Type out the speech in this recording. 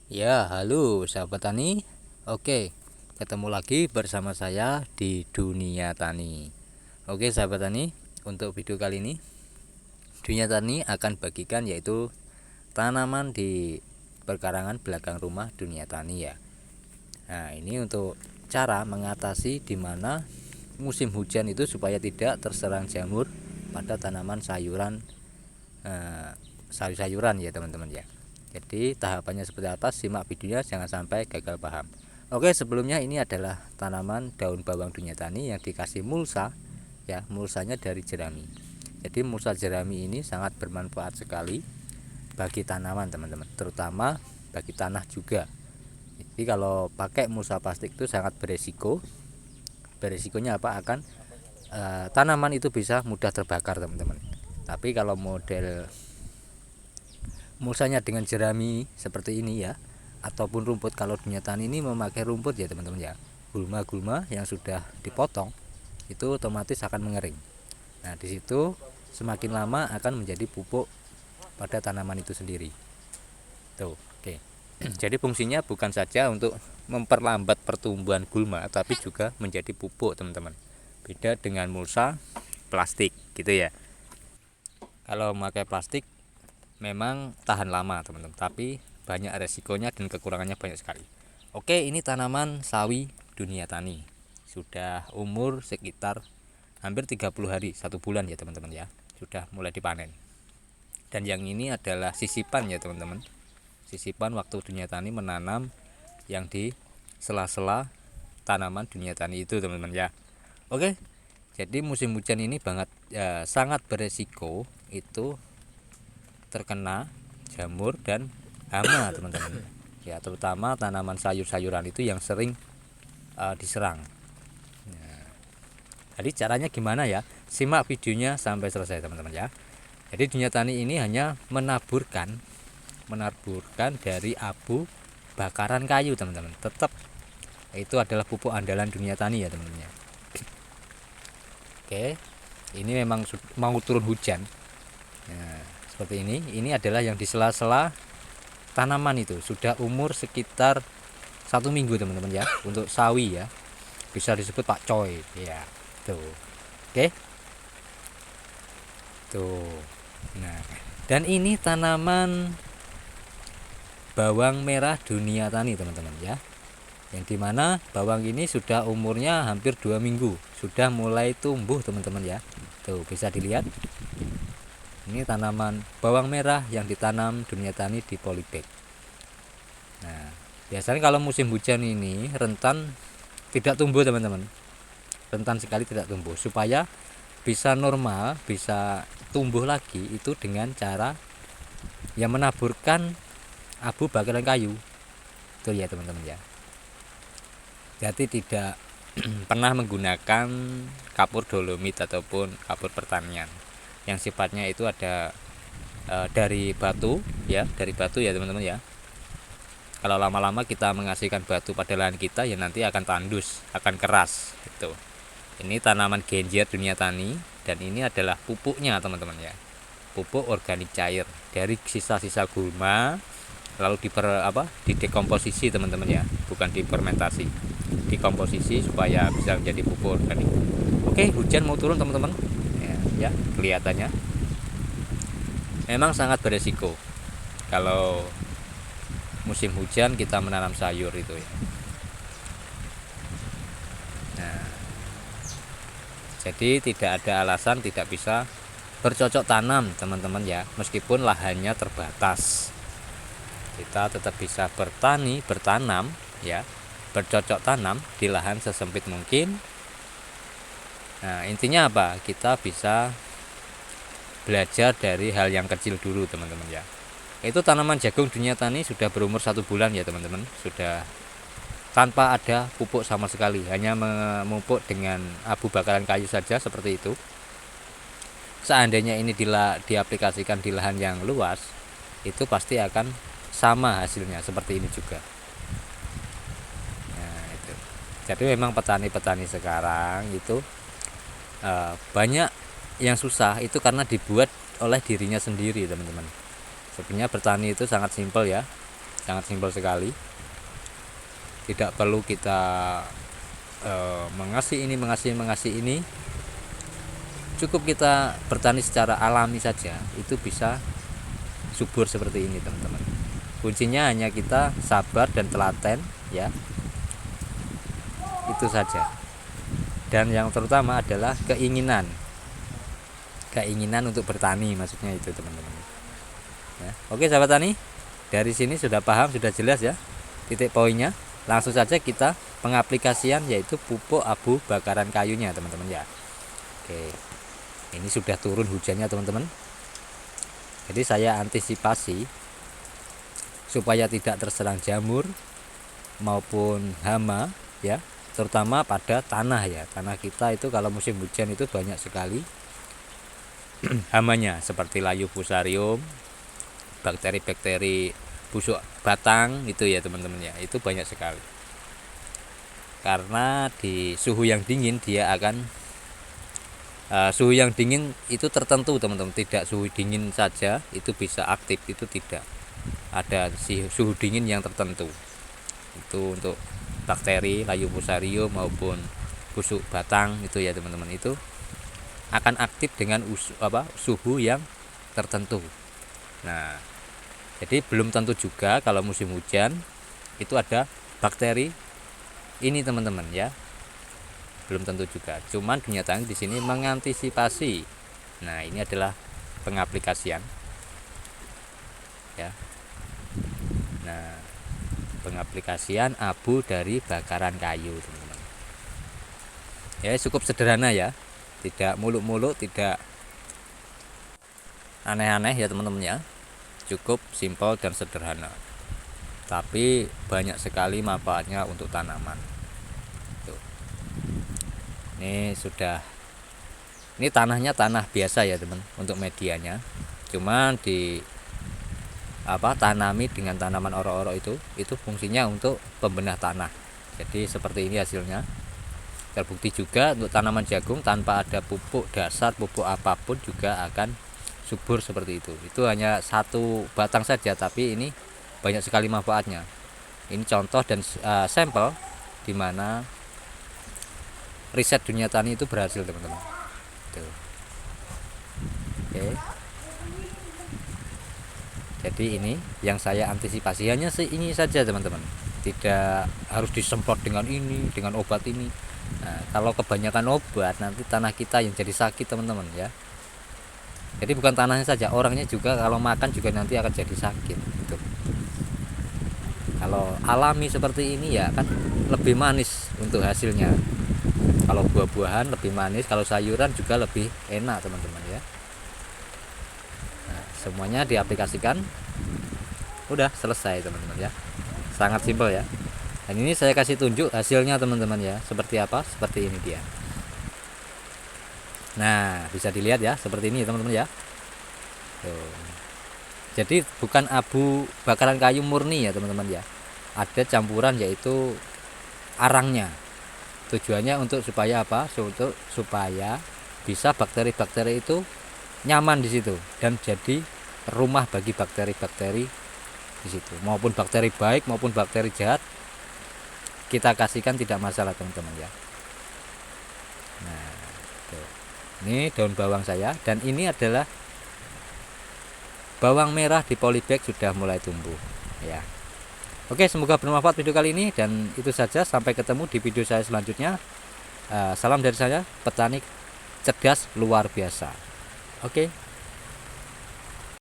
Ya, halo sahabat tani. Oke, ketemu lagi bersama saya di Dunia Tani. Oke, sahabat tani, untuk video kali ini Dunia Tani akan bagikan yaitu tanaman di perkarangan belakang rumah Dunia Tani ya. Nah, ini untuk cara mengatasi di mana musim hujan itu supaya tidak terserang jamur pada tanaman sayuran sayur-sayuran ya teman-teman ya. Jadi tahapannya seperti apa, simak videonya, jangan sampai gagal paham. Oke, sebelumnya ini adalah tanaman daun bawang Dunia Tani yang dikasih mulsa ya, mulsanya dari jerami. Jadi mulsa jerami ini sangat bermanfaat sekali bagi tanaman teman-teman, terutama bagi tanah juga. Jadi kalau pakai mulsa plastik itu sangat beresiko. Beresikonya apa? Akan tanaman itu bisa mudah terbakar teman-teman. Tapi kalau model mulsanya dengan jerami seperti ini ya, ataupun rumput, kalau Dunia Tani ini memakai rumput ya teman-teman ya, gulma-gulma yang sudah dipotong itu otomatis akan mengering. Nah, disitu semakin lama akan menjadi pupuk pada tanaman itu sendiri. Tuh, oke. Jadi fungsinya bukan saja untuk memperlambat pertumbuhan gulma, tapi juga menjadi pupuk teman-teman. Beda dengan mulsa plastik gitu ya. Kalau memakai plastik memang tahan lama teman-teman, tapi banyak resikonya dan kekurangannya banyak sekali. Oke, ini tanaman sawi Dunia Tani, sudah umur sekitar hampir 30 hari, 1 bulan ya teman-teman ya, sudah mulai dipanen. Dan yang ini adalah sisipan ya teman-teman, sisipan waktu Dunia Tani menanam yang di sela-sela tanaman Dunia Tani itu teman-teman ya. Oke, jadi musim hujan ini sangat beresiko itu terkena jamur dan hama teman-teman ya, terutama tanaman sayur-sayuran itu yang sering diserang. Jadi caranya gimana ya, simak videonya sampai selesai teman-teman ya. Jadi Dunia Tani ini hanya menaburkan dari abu bakaran kayu teman-teman. Tetap itu adalah pupuk andalan Dunia Tani ya teman-teman ya. Oke, ini memang mau turun hujan. Nah, seperti ini adalah yang di sela-sela tanaman itu, sudah umur sekitar 1 minggu teman-teman ya, untuk sawi ya, bisa disebut Pak Coy ya. Tuh, oke, tuh. Nah, dan ini tanaman bawang merah Dunia Tani teman-teman ya, yang dimana bawang ini sudah umurnya hampir 2 minggu, sudah mulai tumbuh teman-teman ya. Tuh, bisa dilihat. Ini tanaman bawang merah yang ditanam Dunia Tani di polybag. Nah, biasanya kalau musim hujan ini rentan tidak tumbuh teman-teman, rentan sekali tidak tumbuh. Supaya bisa normal, bisa tumbuh lagi itu dengan cara yang menaburkan abu bakaran kayu. Itu ya teman-teman ya. Jadi tidak pernah menggunakan kapur dolomit ataupun kapur pertanian yang sifatnya itu ada dari batu ya, teman-teman ya. Kalau lama-lama kita mengasihkan batu pada lahan kita ya, nanti akan tandus, akan keras gitu. Ini tanaman genjer Dunia Tani, dan ini adalah pupuknya teman-teman ya, pupuk organik cair dari sisa-sisa gulma, lalu didekomposisi teman-teman ya, bukan difermentasi, dikomposisi supaya bisa menjadi pupuk organik. Oke, hujan mau turun teman-teman ya, kelihatannya memang sangat beresiko kalau musim hujan kita menanam sayur itu ya. Nah, jadi tidak ada alasan tidak bisa bercocok tanam teman-teman ya, meskipun lahannya terbatas, kita tetap bisa bertanam ya, bercocok tanam di lahan sesempit mungkin. Nah, intinya apa? Kita bisa belajar dari hal yang kecil dulu teman-teman ya. Itu tanaman jagung Dunia Tani sudah berumur 1 bulan ya teman-teman, sudah tanpa ada pupuk sama sekali, hanya memupuk dengan abu bakaran kayu saja seperti itu. Seandainya ini diaplikasikan di lahan yang luas, itu pasti akan sama hasilnya seperti ini juga. Nah, itu. Jadi memang petani-petani sekarang itu banyak yang susah itu karena dibuat oleh dirinya sendiri teman-teman. Sebenarnya bertani itu sangat simpel ya, sangat simpel sekali. Tidak perlu kita mengasih ini. Cukup kita bertani secara alami saja, itu bisa subur seperti ini teman-teman. Kuncinya hanya kita sabar dan telaten ya, itu saja. Dan yang terutama adalah keinginan untuk bertani, maksudnya itu teman-teman ya. Oke sahabat tani, dari sini sudah paham, sudah jelas ya titik poinnya. Langsung saja kita pengaplikasian, yaitu pupuk abu bakaran kayunya teman-teman ya. Oke, ini sudah turun hujannya teman-teman, jadi saya antisipasi supaya tidak terserang jamur maupun hama ya, terutama pada tanah ya. Tanah kita itu kalau musim hujan itu banyak sekali hamanya, seperti layu fusarium, bakteri-bakteri busuk batang itu ya teman-teman ya, itu banyak sekali. Karena di suhu yang dingin dia akan suhu yang dingin itu tertentu teman-teman, tidak suhu dingin saja itu bisa aktif, itu tidak ada suhu dingin yang tertentu. Itu untuk bakteri layu fusarium maupun busuk batang itu ya teman-teman, itu akan aktif dengan suhu yang tertentu. Nah, jadi belum tentu juga kalau musim hujan itu ada bakteri ini teman-teman ya, belum tentu juga. Cuman dinyatakan di sini mengantisipasi. Nah, ini adalah pengaplikasian ya. Nah, pengaplikasian abu dari bakaran kayu teman-teman ya, cukup sederhana ya, tidak muluk-muluk, tidak aneh-aneh ya teman-teman ya, cukup simpel dan sederhana, tapi banyak sekali manfaatnya untuk tanaman. Tuh. Ini sudah, ini tanahnya tanah biasa ya teman, untuk medianya cuman di tanami dengan tanaman orok-orok itu fungsinya untuk pembenah tanah. Jadi seperti ini hasilnya. Terbukti juga untuk tanaman jagung tanpa ada pupuk dasar, pupuk apapun juga akan subur seperti itu. Itu hanya satu batang saja, tapi ini banyak sekali manfaatnya. Ini contoh dan sampel di mana riset dunia tani itu berhasil teman-teman. Oke. Jadi ini yang saya antisipasi, hanya ini saja teman-teman. Tidak harus disemprot dengan ini, dengan obat ini. Nah, kalau kebanyakan obat nanti tanah kita yang jadi sakit teman-teman ya. Jadi bukan tanahnya saja, orangnya juga kalau makan juga nanti akan jadi sakit gitu. Kalau alami seperti ini ya kan lebih manis untuk hasilnya. Kalau buah-buahan lebih manis, kalau sayuran juga lebih enak teman-teman ya. Nah, semuanya diaplikasikan, udah selesai teman-teman ya. Sangat simpel ya. Dan ini saya kasih tunjuk hasilnya teman-teman ya, seperti apa, seperti ini dia. Nah, bisa dilihat ya, seperti ini teman-teman ya. Tuh. Jadi bukan abu bakaran kayu murni ya teman-teman ya, ada campuran yaitu arangnya. Tujuannya untuk supaya apa? Supaya bisa bakteri-bakteri itu nyaman di situ dan jadi rumah bagi bakteri-bakteri di situ, maupun bakteri baik maupun bakteri jahat kita kasihkan tidak masalah teman-teman ya. Nah, tuh. Ini daun bawang saya, dan ini adalah bawang merah di polybag sudah mulai tumbuh ya. Oke, semoga bermanfaat video kali ini, dan itu saja, sampai ketemu di video saya selanjutnya. Salam dari saya, petani cerdas luar biasa. Oke.